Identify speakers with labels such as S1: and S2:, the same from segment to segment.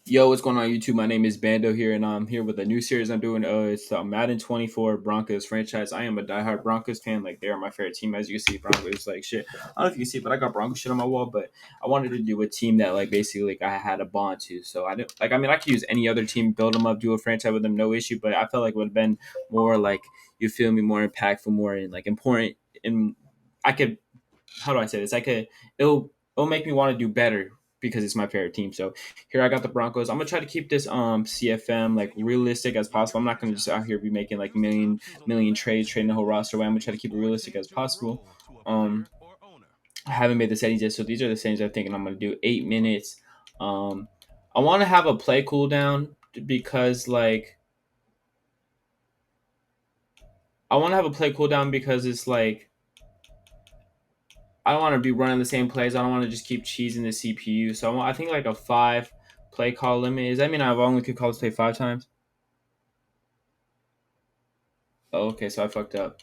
S1: Yo, what's going on YouTube? My name is Bando here, and I'm here with a new series I'm doing. It's the Madden 24 Broncos franchise. I am a diehard Broncos fan. Like, they're my favorite team. As you can see, Broncos, like, shit. I don't know if you can see, but I got Broncos shit on my wall, but I wanted to do a team that, like, basically, like, I had a bond to. So, I didn't, like, I mean, I could use any other team, build them up, do a franchise with them, no issue, but I felt like it would have been more, like, you feel me, more impactful, more, like, important. And I could, how do I say this? It'll make me want to do better because it's my favorite team. So here I got the Broncos. I'm gonna try to keep this CFM like realistic as possible. I'm not gonna just out here be making like million trades, trading the whole roster away. I'm gonna try to keep it realistic as possible. Um, I haven't made the settings yet, so these are the settings I'm thinking I'm gonna do. 8 minutes. Um, I want to have a play cooldown because like I want to have a play cooldown because it's like I don't want to be running the same plays. I don't want to just keep cheesing the CPU. So I think like a 5 play call limit. Does that mean I've only could call this play 5 times? Oh, okay, so I fucked up.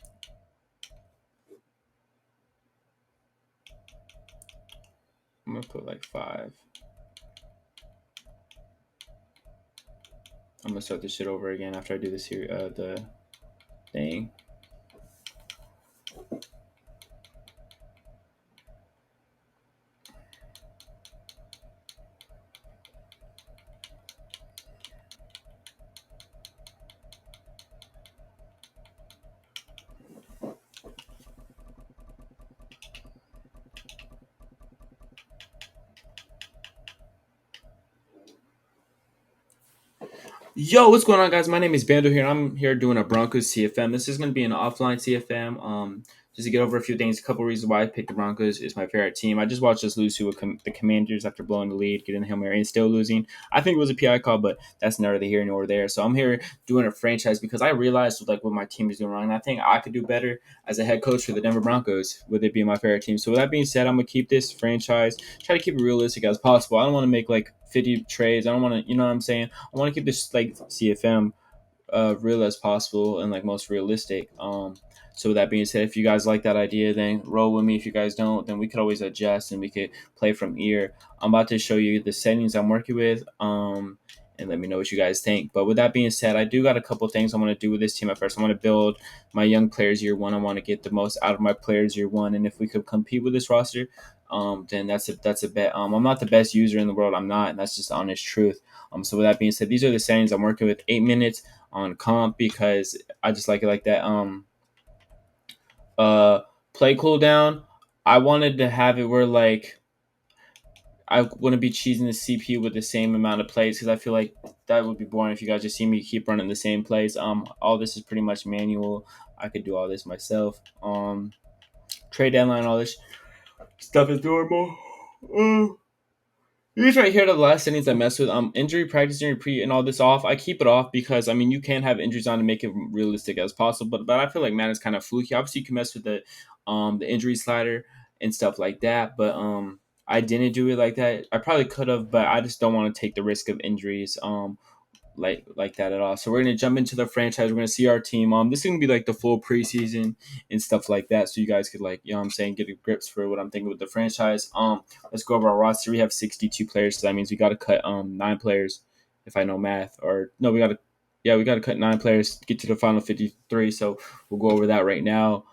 S1: I'm gonna put like 5. I'm gonna start this shit over again after I do this here. The thing. Yo, what's going on, guys? My name is Bando here. I'm here doing a Broncos CFM. This is going to be an offline CFM. Just to get over a few things. A couple reasons why I picked the Broncos is my favorite team. I just watched us lose to the Commanders after blowing the lead, getting the Hail Mary, and still losing. I think it was a PI call, but that's neither here nor there. So I'm here doing a franchise because I realized like what my team is doing wrong, and I think I could do better as a head coach for the Denver Broncos, with it being my favorite team. So with that being said, I'm gonna keep this franchise, try to keep it realistic as possible. I don't want to make like 50 trades. I don't want to, you know what I'm saying? I want to keep this like CFM real as possible and like most realistic. So with that being said, if you guys like that idea, then roll with me. If you guys don't, then we could always adjust and we could play from ear. I'm about to show you the settings I'm working with. And let me know what you guys think. But with that being said, I do got a couple things I want to do with this team at first. I want to build my young players year one. I want to get the most out of my players year one. And if we could compete with this roster, then that's a bet. I'm not the best user in the world. I'm not, and that's just the honest truth. So with that being said, these are the settings I'm working with. 8 minutes on comp because I just like it like that. Uh, play cooldown. I wanted to have it where like I wouldn't be cheesing the CPU with the same amount of plays because I feel like that would be boring if you guys just see me keep running the same plays. All this is pretty much manual. I could do all this myself. Trade deadline, all this stuff is normal. These right here are the last settings I mess with. Injury, practice, injury, pre, and all this off. I keep it off because I mean you can have injuries on to make it realistic as possible. But I feel like Madden's kind of fluky. Obviously, you can mess with the injury slider and stuff like that. But I didn't do it like that. I probably could have, but I just don't want to take the risk of injuries. Like that at all. So we're gonna jump into the franchise. We're gonna see our team. This is gonna be like the full preseason and stuff like that. So you guys could like, you know what I'm saying, get a grips for what I'm thinking with the franchise. Let's go over our roster. We have 62 players, so that means we gotta cut 9 players, if I know math. Or no, we gotta cut 9 players to get to the final 53. So we'll go over that right now.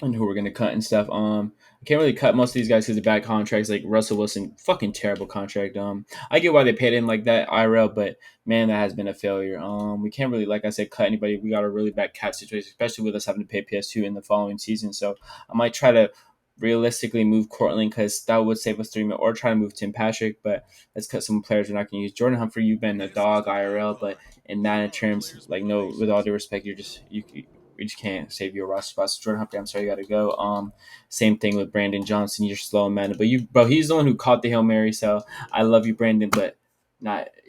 S1: And who we're gonna cut and stuff. I can't really cut most of these guys because of bad contracts. Like Russell Wilson, fucking terrible contract. I get why they paid him like that IRL, but man, that has been a failure. We can't really, like I said, cut anybody. We got a really bad cap situation, especially with us having to pay PS2 in the following season. So I might try to realistically move Cortland because that would save us 3 million, or try to move Tim Patrick. But let's cut some players we're not going to use. Jordan Humphrey, you've been a dog IRL, but in that in terms, like no, with all due respect, we just can't save your roster spots. Jordan Humphrey, I'm sorry, you got to go. Same thing with Brandon Johnson. You're slow, man. But he's the one who caught the Hail Mary. So I love you, Brandon, but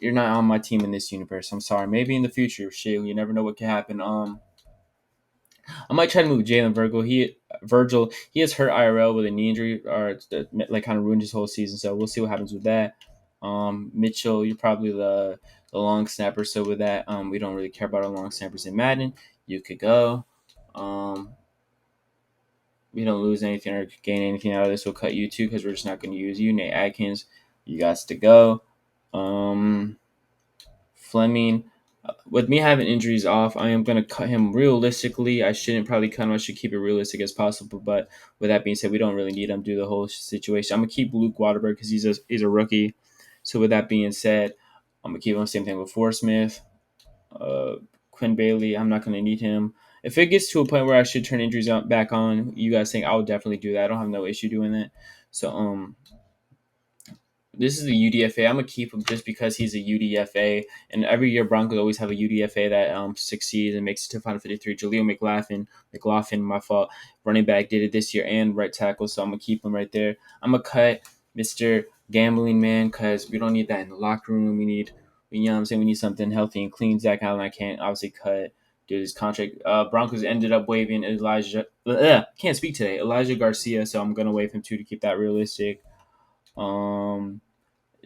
S1: you're not on my team in this universe. I'm sorry. Maybe in the future, shit, you never know what can happen. I might try to move Jalen Virgil. He has hurt IRL with a knee injury, or like kind of ruined his whole season. So we'll see what happens with that. Mitchell, you're probably the long snapper. So with that, we don't really care about our long snappers in Madden. You could go. Um, we don't lose anything or gain anything out of this. We'll cut you too because we're just not going to use you. Nate Atkins, you got to go. Um, Fleming. With me having injuries off, I am going to cut him realistically. I shouldn't probably cut him. I should keep it realistic as possible. But with that being said, we don't really need him due to the whole situation. I'm going to keep Luke Waterberg because he's a rookie. So with that being said, I'm going to keep him. Same thing with Forsmith. Uh, Quinn Bailey, I'm not going to need him. If it gets to a point where I should turn injuries back on, you guys think I would definitely do that. I don't have no issue doing that. So this is the UDFA. I'm gonna keep him just because he's a UDFA, and every year Broncos always have a UDFA that succeeds and makes it to Final 53. Jaleel McLaughlin, my fault, running back did it this year and right tackle, so I'm gonna keep him right there. I'm gonna cut Mr. Gambling Man because we don't need that in the locker room. We need, you know what I'm saying, we need something healthy and clean. Zach Allen, I can't obviously cut due to his contract. Broncos ended up waiving can't speak today. Elijah Garcia, so I'm gonna waive him too to keep that realistic. Um,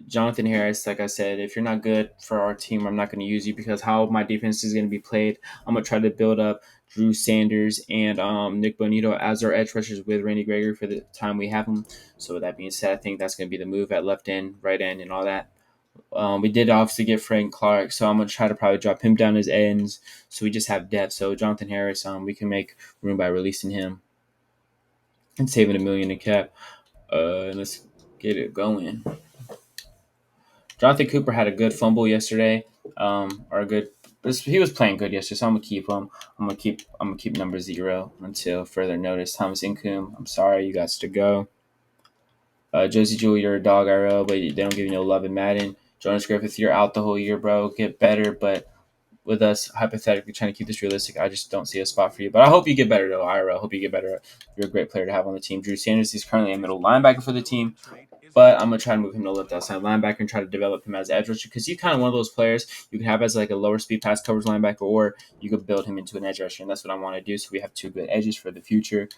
S1: Jonathan Harris, like I said, if you're not good for our team, I'm not going to use you because how my defense is going to be played. I'm going to try to build up Drew Sanders and Nick Bonito as our edge rushers with Randy Gregory for the time we have him. So with that being said, I think that's going to be the move at left end, right end, and all that. We did obviously get Frank Clark, so I'm going to try to probably drop him down his ends so we just have depth. So Jonathan Harris, we can make room by releasing him and saving $1 million in cap. And let's get it going. Jonathan Cooper had a good fumble yesterday, or a good. He was playing good yesterday, so I'm gonna keep him. I'm gonna keep number 0 until further notice. Thomas Incoom, I'm sorry, you got to go. Josie Jewell, you're a dog IRL, but they don't give you no love in Madden. Jonas Griffith, you're out the whole year, bro. Get better, but with us hypothetically trying to keep this realistic, I just don't see a spot for you. But I hope you get better though, IRL. Hope you get better. You're a great player to have on the team. Drew Sanders, he's currently a middle linebacker for the team. But I'm gonna try to move him to left outside linebacker and try to develop him as an edge rusher because he's kind of one of those players you can have as like a lower speed pass coverage linebacker, or you could build him into an edge rusher, and that's what I want to do. So we have 2 good edges for the future.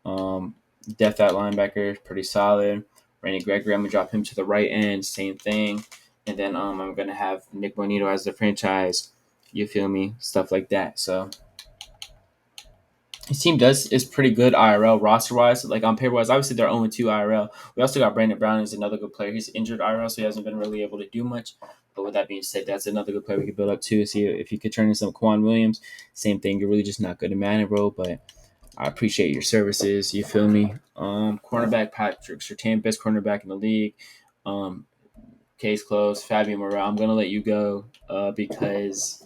S1: Um, Depth at linebacker, pretty solid. Randy Gregory, I'm gonna drop him to the right end, same thing. And then I'm gonna have Nick Bonito as the franchise. You feel me? Stuff like that. So his team is pretty good IRL roster wise. Like on paper wise, obviously they're 0-2 IRL. We also got Brandon Brown, who's another good player. He's injured IRL, so he hasn't been really able to do much. But with that being said, that's another good player we could build up too. See if you could turn in some Quan Williams. Same thing. You're really just not good at Madden, bro. But I appreciate your services. You feel me? Cornerback Patrick Surtain, best cornerback in the league. Case closed. Fabio Morel, I'm gonna let you go because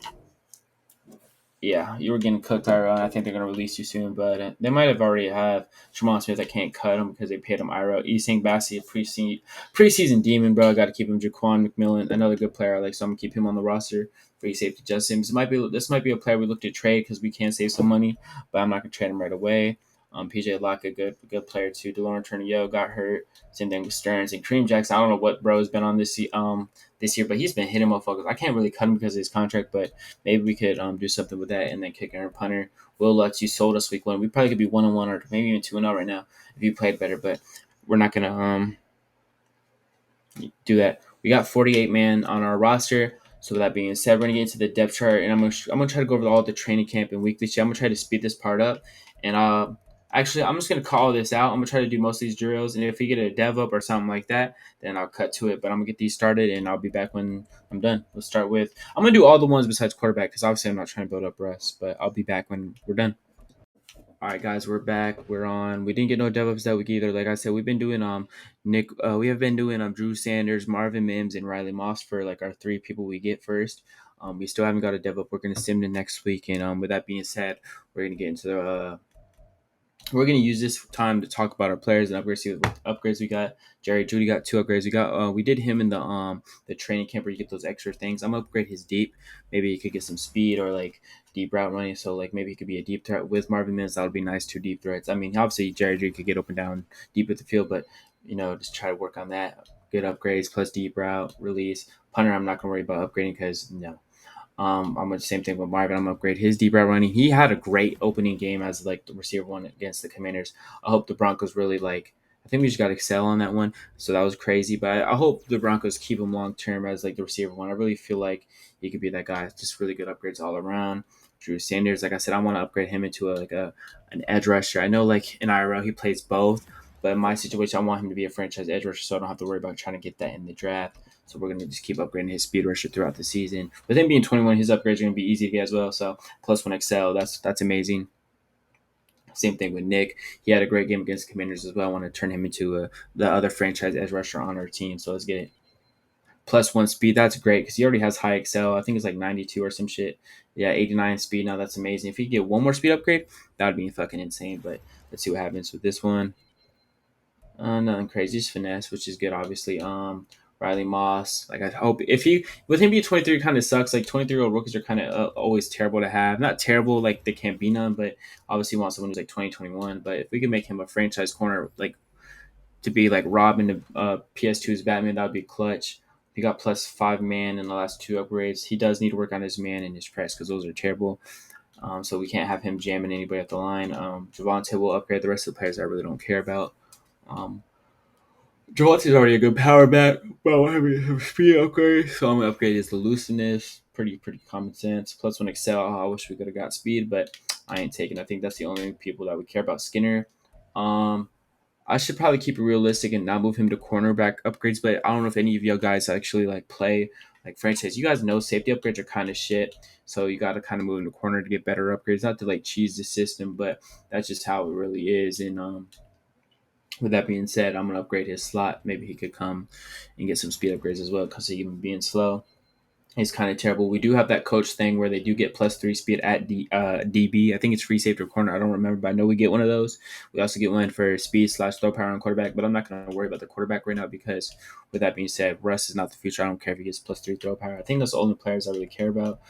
S1: yeah, you were getting cooked, Ira. I think they're going to release you soon, but they might have already have Tremont Smith. I can't cut him because they paid him Ira. Esang Bassi, a preseason demon, bro. I got to keep him. Jaquan McMillan, another good player. I like, so I'm gonna keep him on the roster. Free safety Justin. This might be a player we looked at trade because we can save some money, but I'm not gonna trade him right away. PJ Locke, a good player too. DeLorean Turner got hurt. Same thing with Stearns and Kareem Jackson. I don't know what bro's been on this year, but he's been hitting motherfuckers. I can't really cut him because of his contract, but maybe we could do something with that and then kick Aaron Punter. Will Lutz, you sold us week 1. We probably could be 1-1 or maybe even 2-0 right now if you played better, but we're not gonna do that. We got 48 man on our roster. So with that being said, we're gonna get into the depth chart, and I'm gonna try to go over all the training camp and weekly shit. I'm gonna try to speed this part up, and actually I'm just gonna call this out. I'm gonna try to do most of these drills, and if we get a dev up or something like that, then I'll cut to it. But I'm gonna get these started, and I'll be back when I'm done. Let's start with I'm gonna do all the ones besides quarterback because obviously I'm not trying to build up rust, but I'll be back when we're done. All right, guys, we're back. We're on. We didn't get no DevOps that week either. Like I said, we've been doing Nick. We have been doing Drew Sanders, Marvin Mims, and Riley Moss for like our 3 people we get first. We still haven't got a DevOps. We're gonna sim to next week, and with that being said, we're gonna get into the we're gonna use this time to talk about our players and upgrades. See what upgrades we got. Jerry Judy got 2 upgrades. We did him in the training camp where you get those extra things. I'm gonna upgrade his deep. Maybe he could get some speed or like deep route running. So like maybe he could be a deep threat with Marvin Mims. That would be nice. 2 deep threats. I mean, obviously Jerry Judy could get up and down deep at the field, but just try to work on that. Good upgrades plus deep route release. Punter, I'm not gonna worry about upgrading because no. I'm gonna same thing with Marvin. I'm gonna upgrade his deep route running. He had a great opening game as like the receiver one against the Commanders. I hope the Broncos really like. I think we just got to excel on that one. So that was crazy, but I hope the Broncos keep him long term as like the receiver one. I really feel like he could be that guy. Just really good upgrades all around. Drew Sanders, like I said, I want to upgrade him into an edge rusher. I know like in IRL he plays both, but in my situation, I want him to be a franchise edge rusher, so I don't have to worry about trying to get that in the draft. So we're gonna just keep upgrading his speed rusher throughout the season. With him being 21, his upgrades are gonna be easy to get as well. So +1 XL, that's amazing. Same thing with Nick. He had a great game against the Commanders as well. I want to turn him into the other franchise edge rusher on our team. So let's get it. +1 speed. That's great because he already has high excel. I think it's like 92 or some shit. Yeah, 89 speed. Now that's amazing. If he could get one more speed upgrade, that would be fucking insane. But let's see what happens with this one. Nothing crazy, just finesse, which is good, obviously. Riley Moss. Like I hope if he with him being 23 kind of sucks. Like 23-year-old rookies are kind of always terrible to have. Not terrible, like they can't be none, but obviously you want someone who's like 2021. But if we can make him a franchise corner, like to be like Robin to PS2's Batman, that would be clutch. He got +5 man in the last two upgrades. He does need to work on his man and his press because those are terrible. So we can't have him jamming anybody at the line. Javante will upgrade the rest of the players I really don't care about. Um, Javante's already a good power back, but I want him to speed upgrade, so I'm gonna upgrade his elusiveness. Pretty common sense. +1 excel. I wish we could have got speed, but I ain't taking. I think that's the only people that we care about. Skinner. Um, I should probably keep it realistic and not move him to cornerback upgrades, but I don't know if any of you guys actually like play like franchise. You guys know safety upgrades are kind of shit, so you got to kind of move into corner to get better upgrades. Not to like cheese the system, but that's just how it really is. And with that being said, I'm gonna upgrade his slot. Maybe he could come and get some speed upgrades as well because he even being slow. He's kind of terrible. We do have that coach thing where they do get +3 speed at DB. I think it's free safety or corner. I don't remember, but I know we get one of those. We also get one for speed/throw power on quarterback, but I'm not going to worry about the quarterback right now because, with that being said, Russ is not the future. I don't care if he gets +3 throw power. I think that's the only players I really care about.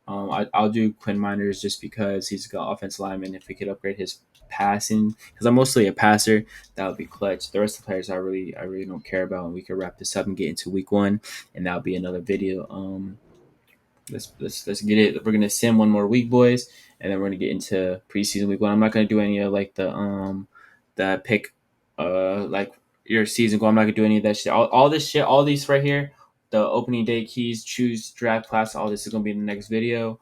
S1: I'll do Quinn Miners just because he's a good offensive lineman. If we could upgrade his passing, because I'm mostly a passer, that would be clutch. The rest of the players I really don't care about, and we could wrap this up and get into week 1, and that'll be another video. Let's get it. We're gonna sim one more week, boys, and then we're gonna get into preseason week 1. I'm not gonna do any of like the pick like your season goal. I'm not gonna do any of that shit. All this shit, all these right here, the opening day keys, choose draft class, all this is gonna be in the next video.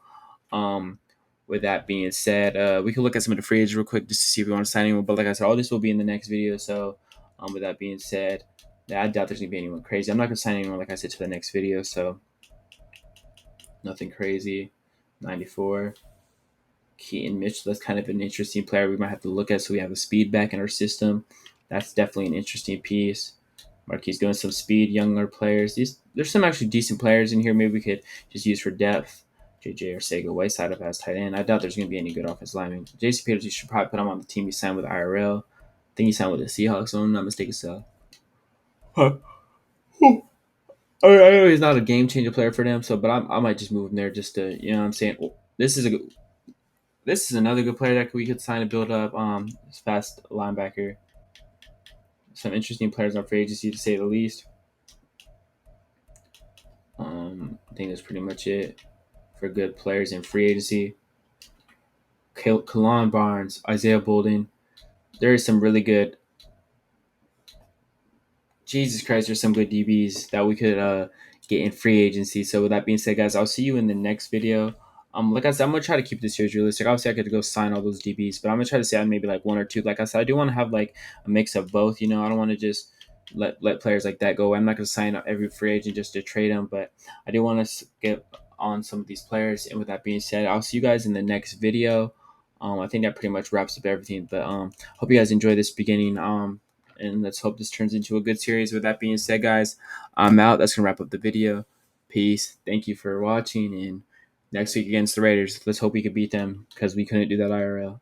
S1: Um, with that being said, we can look at some of the free agents real quick just to see if we want to sign anyone. But like I said, all this will be in the next video. So, with that being said, yeah, I doubt there's gonna be anyone crazy. I'm not gonna sign anyone like I said to the next video. So nothing crazy. 94. Keaton Mitchell, that's kind of an interesting player we might have to look at so we have a speed back in our system. That's definitely an interesting piece. Marquis going some speed, younger players. There's some actually decent players in here. Maybe we could just use for depth. JJ or Sega Whiteside up as tight end. I doubt there's going to be any good offensive linemen. JC Peters, you should probably put him on the team he signed with IRL. I think he signed with the Seahawks, so I'm not mistaken. So, huh. I know he's not a game changer player for them, so but I might just move him there just to what I'm saying. This is another good player that we could sign and build up. Fast linebacker. Some interesting players on free agency to say the least. I think that's pretty much it for good players in free agency. Kalon Barnes, Isaiah Bolden. There is some really good. Jesus Christ, there's some good DBs that we could get in free agency. So with that being said, guys, I'll see you in the next video. Like I said, I'm gonna try to keep this series realistic. Obviously, I could go sign all those DBs, but I'm gonna try to say maybe like one or two. Like I said, I do want to have like a mix of both. I don't want to just let players like that go. I'm not gonna sign up every free agent just to trade them, but I do want to get on some of these players. And with that being said, I'll see you guys in the next video. I think that pretty much wraps up everything. But hope you guys enjoy this beginning. And let's hope this turns into a good series. With that being said, guys, I'm out. That's gonna wrap up the video. Peace. Thank you for watching, and next week against the Raiders, let's hope we can beat them because we couldn't do that IRL.